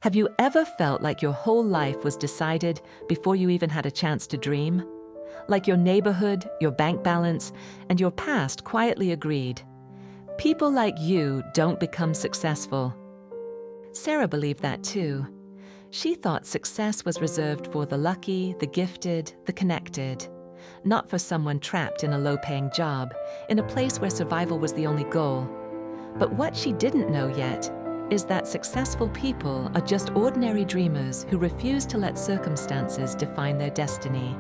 Have you ever felt like your whole life was decided before you even had a chance to dream? Like your neighborhood, your bank balance, and your past quietly agreed. People like you don't become successful. Sarah believed that too. She thought success was reserved for the lucky, the gifted, the connected, not for someone trapped in a low-paying job, in a place where survival was the only goal. But what she didn't know yet is that successful people are just ordinary dreamers who refuse to let circumstances define their destiny.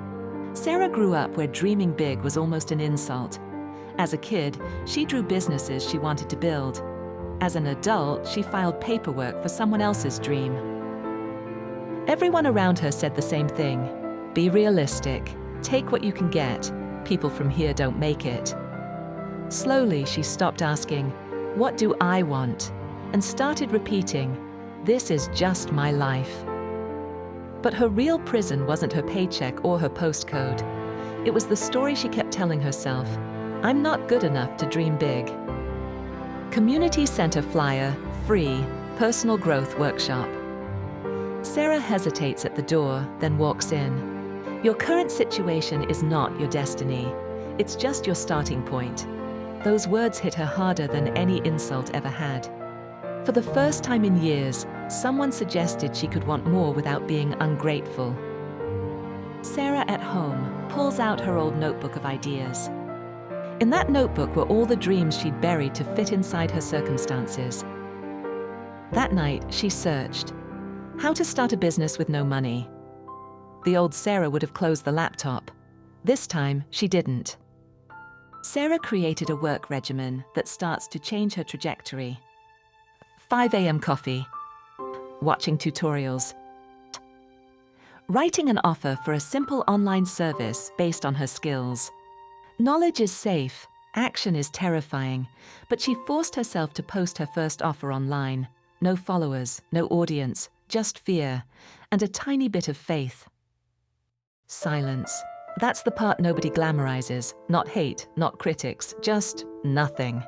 Sarah grew up where dreaming big was almost an insult. As a kid, she drew businesses she wanted to build. As an adult, she filed paperwork for someone else's dream. Everyone around her said the same thing. Be realistic. Take what you can get. People from here don't make it. Slowly, she stopped asking, "What do I want?" and started repeating, "This is just my life." But her real prison wasn't her paycheck or her postcode. It was the story she kept telling herself, "I'm not good enough to dream big." Community Center flyer, free, personal growth workshop. Sarah hesitates at the door, then walks in. Your current situation is not your destiny. It's just your starting point. Those words hit her harder than any insult ever had. For the first time in years, someone suggested she could want more without being ungrateful. Sarah, at home, pulls out her old notebook of ideas. In that notebook were all the dreams she'd buried to fit inside her circumstances. That night, she searched. How to start a business with no money. The old Sarah would have closed the laptop. This time, she didn't. Sarah created a work regimen that starts to change her trajectory. 5 a.m. coffee. Watching tutorials. Writing an offer for a simple online service based on her skills. Knowledge is safe, action is terrifying, but she forced herself to post her first offer online. No followers, no audience, just fear, and a tiny bit of faith. Silence. That's the part nobody glamorizes. Not hate, not critics, just nothing.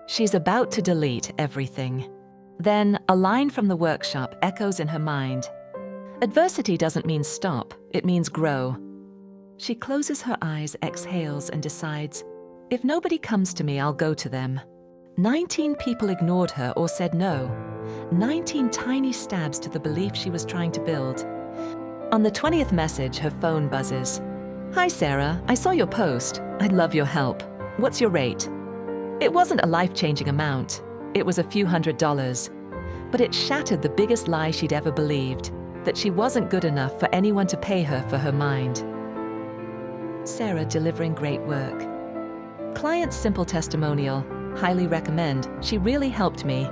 She's about to delete everything. Then, a line from the workshop echoes in her mind. Adversity doesn't mean stop, it means grow. She closes her eyes, exhales, and decides, if nobody comes to me, I'll go to them. 19 people ignored her or said no. 19 tiny stabs to the belief she was trying to build. On the 20th message, her phone buzzes. Hi, Sarah, I saw your post. I'd love your help. What's your rate? It wasn't a life-changing amount. It was a few $100s. But it shattered the biggest lie she'd ever believed, that she wasn't good enough for anyone to pay her for her mind. Sarah delivering great work. Client's simple testimonial. Highly recommend. She really helped me.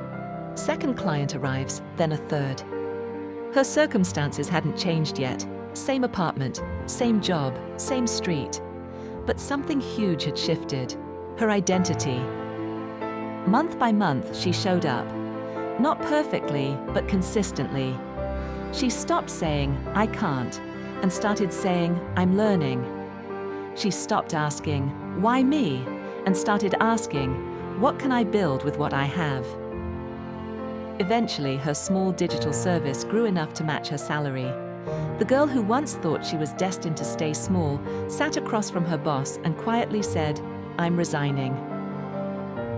Second client arrives, then a third. Her circumstances hadn't changed yet. Same apartment, same job, same street. But something huge had shifted. Her identity. Month by month, she showed up. Not perfectly, but consistently. She stopped saying, I can't, and started saying, I'm learning. She stopped asking, why me? And started asking, what can I build with what I have? Eventually, her small digital service grew enough to match her salary. The girl who once thought she was destined to stay small sat across from her boss and quietly said, I'm resigning.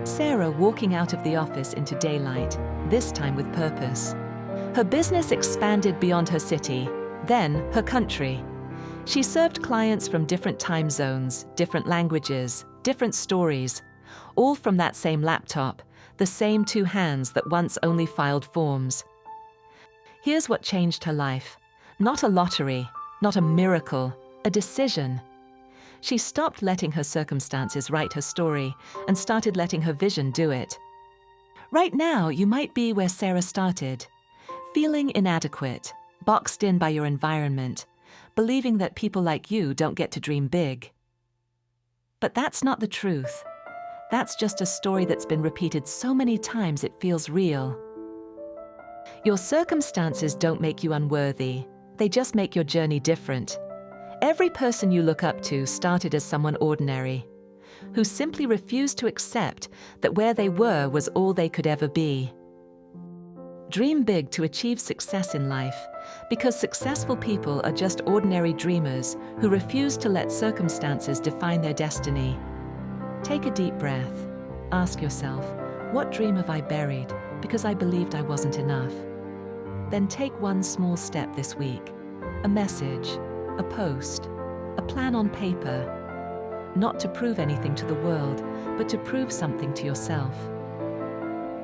Sarah walking out of the office into daylight, this time with purpose. Her business expanded beyond her city, then her country. She served clients from different time zones, different languages, different stories, all from that same laptop, the same 2 hands that once only filed forms. Here's what changed her life. Not a lottery, not a miracle, a decision. She stopped letting her circumstances write her story and started letting her vision do it. Right now, you might be where Sarah started, feeling inadequate, boxed in by your environment, believing that people like you don't get to dream big. But that's not the truth. That's just a story that's been repeated so many times it feels real. Your circumstances don't make you unworthy. They just make your journey different. Every person you look up to started as someone ordinary, who simply refused to accept that where they were was all they could ever be. Dream big to achieve success in life, because successful people are just ordinary dreamers who refuse to let circumstances define their destiny. Take a deep breath. Ask yourself, what dream have I buried because I believed I wasn't enough? Then take one small step this week. A message, a post, a plan on paper. Not to prove anything to the world, but to prove something to yourself.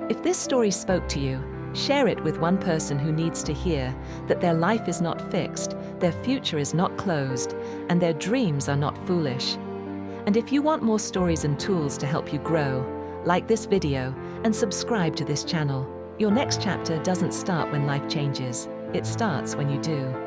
If this story spoke to you, share it with one person who needs to hear that their life is not fixed, their future is not closed, and their dreams are not foolish. And if you want more stories and tools to help you grow, like this video and subscribe to this channel. Your next chapter doesn't start when life changes. It starts when you do.